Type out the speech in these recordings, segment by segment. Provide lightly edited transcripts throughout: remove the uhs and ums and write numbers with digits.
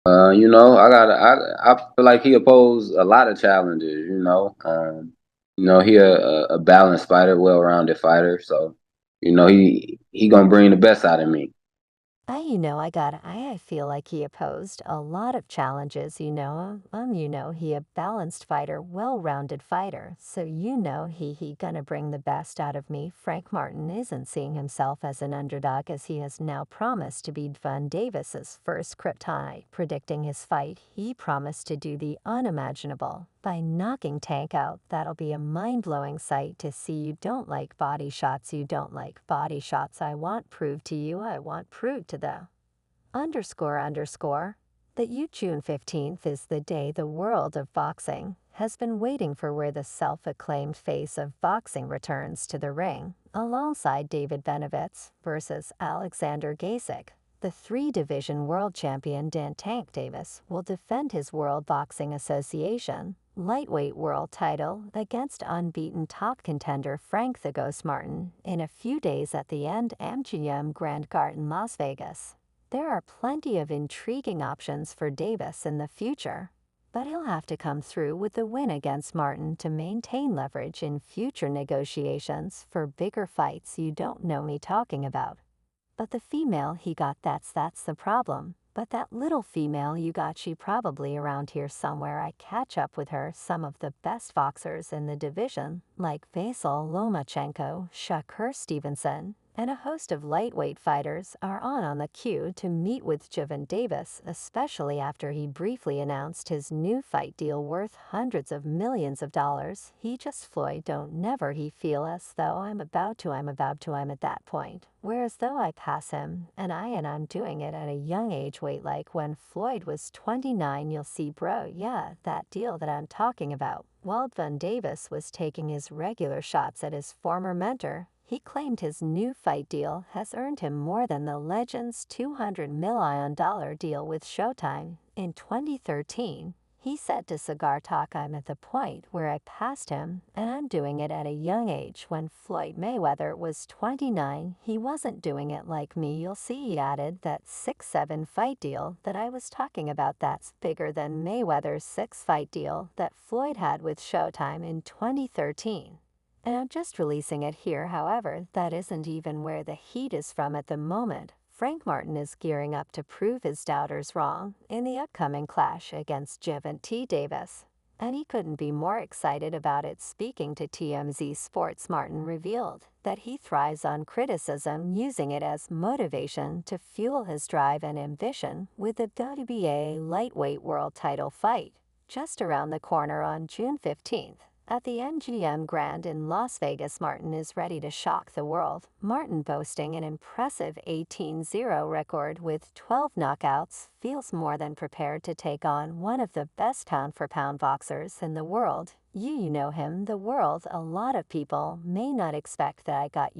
I feel like he opposed a lot of challenges. He a balanced fighter, well-rounded fighter. So, he gonna bring the best out of me. I feel like he opposed a lot of challenges, he a balanced fighter, well-rounded fighter, so he gonna bring the best out of me. Frank Martin isn't seeing himself as an underdog as he has now promised to beat Van Davis's first kryptonite. Predicting his fight, he promised to do the unimaginable by knocking Tank out. That'll be a mind-blowing sight to see. You don't like body shots. I want proved to you, I want proved to the underscore that June 15th is the day the world of boxing has been waiting for, where the self-acclaimed face of boxing returns to the ring alongside David Benavidez versus Alexander Gasic. The three-division world champion Dan Tank Davis will defend his World Boxing Association lightweight world title against unbeaten top contender Frank the Ghost Martin in a few days at the MGM Grand Garden, Las Vegas. There are plenty of intriguing options for Davis in the future, but he'll have to come through with the win against Martin to maintain leverage in future negotiations for bigger fights. You don't know me talking about. But the female he got, that's the problem. But that little female you got, she probably around here somewhere. I catch up with her. Some of the best boxers in the division, like Vasyl Lomachenko, Shakur Stevenson, and a host of lightweight fighters are on the queue to meet with Gervonta Davis, especially after he briefly announced his new fight deal worth hundreds of millions of dollars. He just Floyd don't never he feel as though I'm at that point. Whereas though I pass him, and I'm doing it at a young age, wait, like when Floyd was 29, you'll see, bro, yeah, that deal that I'm talking about. While Van Davis was taking his regular shots at his former mentor, he claimed his new fight deal has earned him more than the legend's $200 million deal with Showtime in 2013. He said to Cigar Talk, I'm at the point where I passed him, and I'm doing it at a young age. When Floyd Mayweather was 29, he wasn't doing it like me. You'll see, he added, that 6-7 fight deal that I was talking about, that's bigger than Mayweather's 6-fight deal that Floyd had with Showtime in 2013. And I'm just releasing it here. However, that isn't even where the heat is from at the moment. Frank Martin is gearing up to prove his doubters wrong in the upcoming clash against Gervonta Davis, and he couldn't be more excited about it. Speaking to TMZ Sports, Martin revealed that he thrives on criticism, using it as motivation to fuel his drive and ambition with the WBA lightweight world title fight just around the corner on June 15th. At the MGM Grand in Las Vegas, Martin is ready to shock the world. Martin, boasting an impressive 18-0 record with 12 knockouts, feels more than prepared to take on one of the best pound-for-pound boxers in the world. You know him, the world. A lot of people may not expect that I got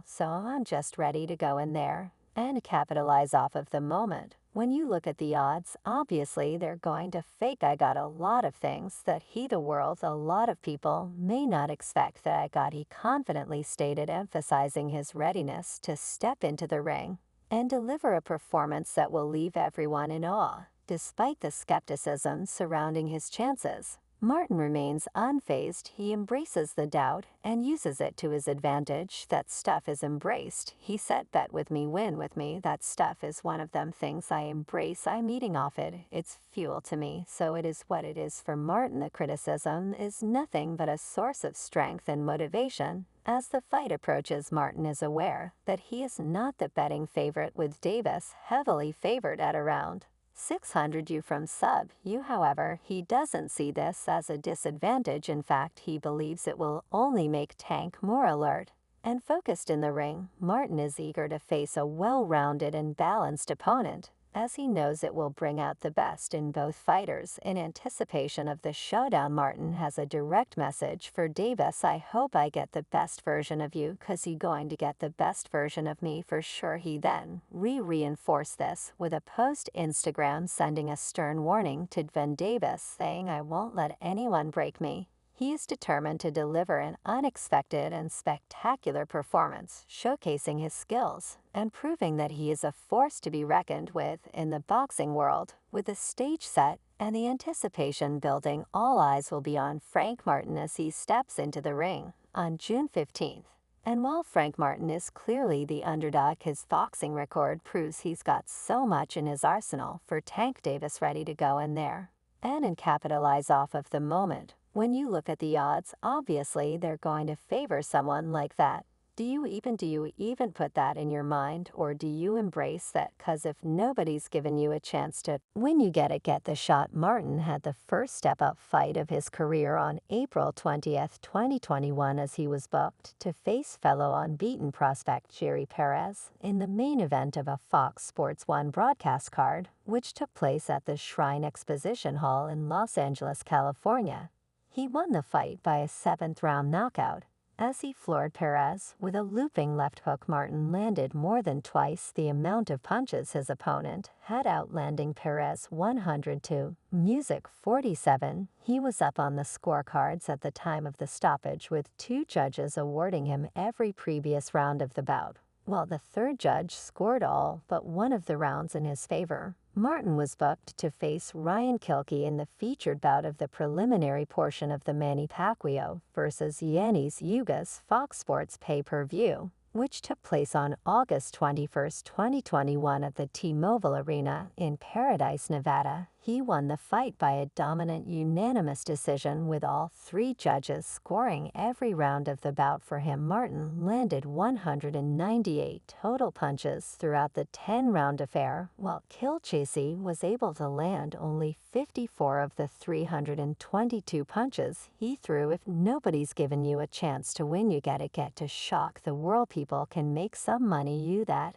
so I'm just ready to go in there and capitalize off of the moment. When you look at the odds, obviously they're going to fake. I got a lot of things that the world, a lot of people may not expect that I got, he confidently stated, emphasizing his readiness to step into the ring and deliver a performance that will leave everyone in awe. Despite the skepticism surrounding his chances, Martin remains unfazed. He embraces the doubt and uses it to his advantage. That stuff is embraced. He said, bet with me, win with me. That stuff is one of them things I embrace. I'm eating off it. It's fuel to me. So it is what it is. For Martin, the criticism is nothing but a source of strength and motivation. As the fight approaches, Martin is aware that he is not the betting favorite, with Davis heavily favored at around 600 you from sub you. However, he doesn't see this as a disadvantage. In fact, he believes it will only make Tank more alert and focused in the ring. Martin is eager to face a well-rounded and balanced opponent, as he knows it will bring out the best in both fighters. In anticipation of the showdown, Martin has a direct message for Davis: I hope I get the best version of you, cause you going to get the best version of me for sure. He then reinforced this with a post Instagram, sending a stern warning to Van Davis, saying, I won't let anyone break me. He is determined to deliver an unexpected and spectacular performance, showcasing his skills and proving that he is a force to be reckoned with in the boxing world. With the stage set and the anticipation building, all eyes will be on Frank Martin as he steps into the ring on June 15th. And while Frank Martin is clearly the underdog, his boxing record proves he's got so much in his arsenal for Tank Davis ready to go in there and capitalize off of the moment. When you look at the odds, obviously they're going to favor someone like that. Do you even put that in your mind, or do you embrace that? Cause if nobody's given you a chance to win, you get the shot. Martin had the first step-up fight of his career on April 20th, 2021 as he was booked to face fellow unbeaten prospect Jerry Perez in the main event of a Fox Sports 1 broadcast card, which took place at the Shrine Exposition Hall in Los Angeles, California. He won the fight by a 7th-round knockout. As he floored Perez with a looping left hook, Martin landed more than twice the amount of punches his opponent had, outlanding Perez 102 music 47. He was up on the scorecards at the time of the stoppage, with 2 judges awarding him every previous round of the bout, while the 3rd judge scored all but one of the rounds in his favor. Martin was booked to face Ryan Kilkey in the featured bout of the preliminary portion of the Manny Pacquiao vs. Yanis Ugas Fox Sports pay-per-view, which took place on August 21st, 2021 at the T-Mobile Arena in Paradise, Nevada. He won the fight by a dominant unanimous decision, with all 3 judges scoring every round of the bout for him. Martin landed 198 total punches throughout the 10-round affair, while Kilchasey was able to land only 54 of the 322 punches he threw. If nobody's given you a chance to win, you get to shock the world. People can make some money, you that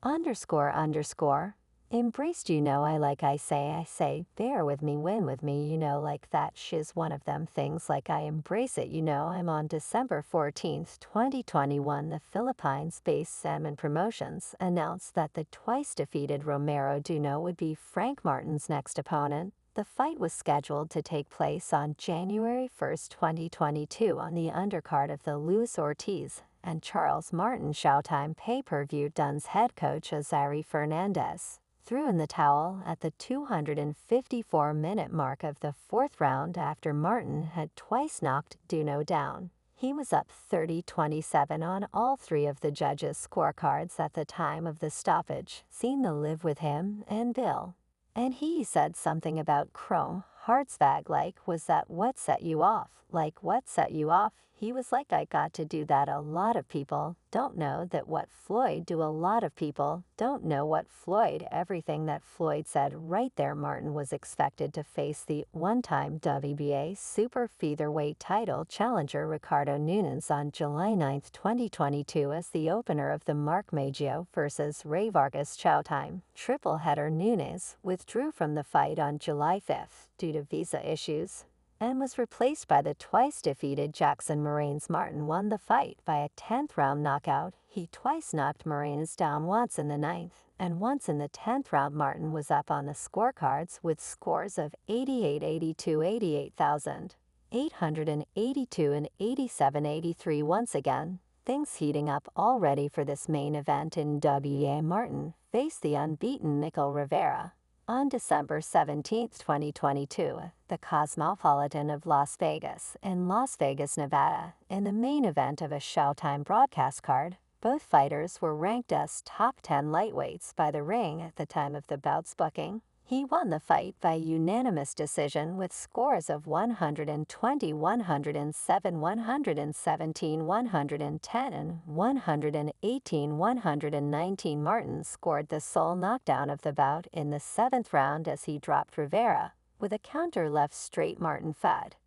__. Embraced, I say, bear with me, win with me, like that shiz one of them things, like I embrace it, I'm on December 14th, 2021, the Philippines-based Salmon Promotions announced that the twice-defeated Romero Duno would be Frank Martin's next opponent. The fight was scheduled to take place on January 1st, 2022 on the undercard of the Luis Ortiz and Charles Martin Showtime pay-per-view. Dunn's head coach Azari Fernandez threw in the towel at the 254-minute mark of the 4th round after Martin had twice knocked Duno down. He was up 30-27 on all 3 of the judges' scorecards at the time of the stoppage. Seen the Live with Him and Bill. And he said something about Chrome Hartzvag, like, was that what set you off? Like, what set you off? He was like, I got to do that. A lot of people don't know that what Floyd do. A lot of people don't know what Floyd, everything that Floyd said right there. Martin was expected to face the one-time WBA super featherweight title challenger Ricardo Nunes on July 9th, 2022 as the opener of the Mark Maggio vs. Ray Vargas Showtime triple header. Nunes withdrew from the fight on July 5th due to visa issues and was replaced by the twice-defeated Jackson Moraines. Martin won the fight by a 10th-round knockout. He twice knocked Moraines down, once in the 9th and once in the 10th round. Martin was up on the scorecards with scores of 88-82, 88,882 and 87-83. Once again, things heating up already for this main event in WA. Martin faced the unbeaten Nickel Rivera on December 17, 2022, the Cosmopolitan of Las Vegas in Las Vegas, Nevada, in the main event of a Showtime broadcast card. Both fighters were ranked as top 10 lightweights by The Ring at the time of the bout's booking. He won the fight by unanimous decision with scores of 120, 107, 117, 110, and 118, 119. Martin scored the sole knockdown of the bout in the 7th round as he dropped Rivera with a counter left straight. Martin fed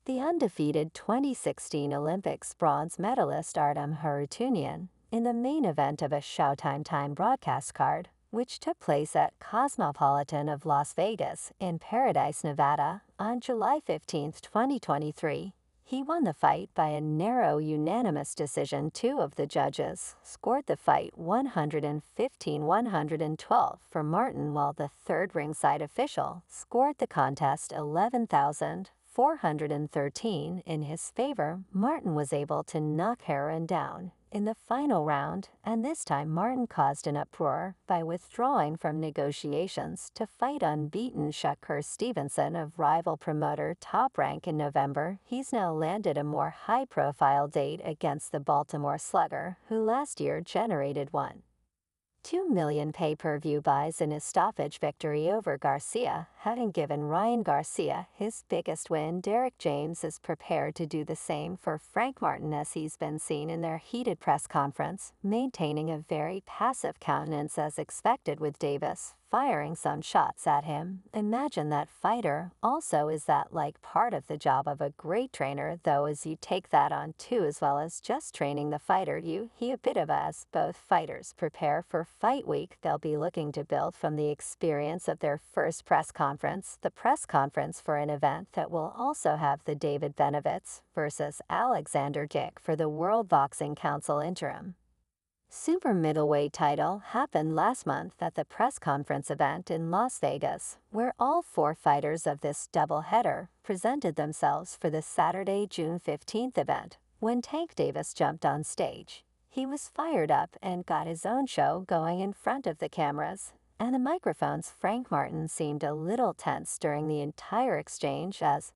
the undefeated 2016 Olympics bronze medalist Artem Harutyunyan in the main event of a Showtime time broadcast card, which took place at Cosmopolitan of Las Vegas in Paradise, Nevada, on July 15, 2023. He won the fight by a narrow unanimous decision. 2 of the judges scored the fight 115-112 for Martin, while the 3rd ringside official scored the contest 11,000 413 in his favor, Martin was able to knock Heron down in the final round, and this time Martin caused an uproar by withdrawing from negotiations to fight unbeaten Shakur Stevenson of rival promoter Top Rank in November. He's now landed a more high-profile date against the Baltimore Slugger, who last year generated 2 million pay-per-view buys in his stoppage victory over Garcia, having given Ryan Garcia his biggest win. Derek James is prepared to do the same for Frank Martin, as he's been seen in their heated press conference, maintaining a very passive countenance as expected, with Davis firing some shots at him. Imagine that fighter. Also, is that like part of the job of a great trainer, though, as you take that on too, as well as just training the fighter. He a bit of as both fighters prepare for fight week, they'll be looking to build from the experience of their first press conference, the press conference for an event that will also have the David Benavidez versus Alexander Dick for the World Boxing Council interim super middleweight title, happened last month at the press conference event in Las Vegas, where all four fighters of this doubleheader presented themselves for the Saturday, June 15th event. When Tank Davis jumped on stage, he was fired up and got his own show going in front of the cameras and the microphones. Frank Martin seemed a little tense during the entire exchange, as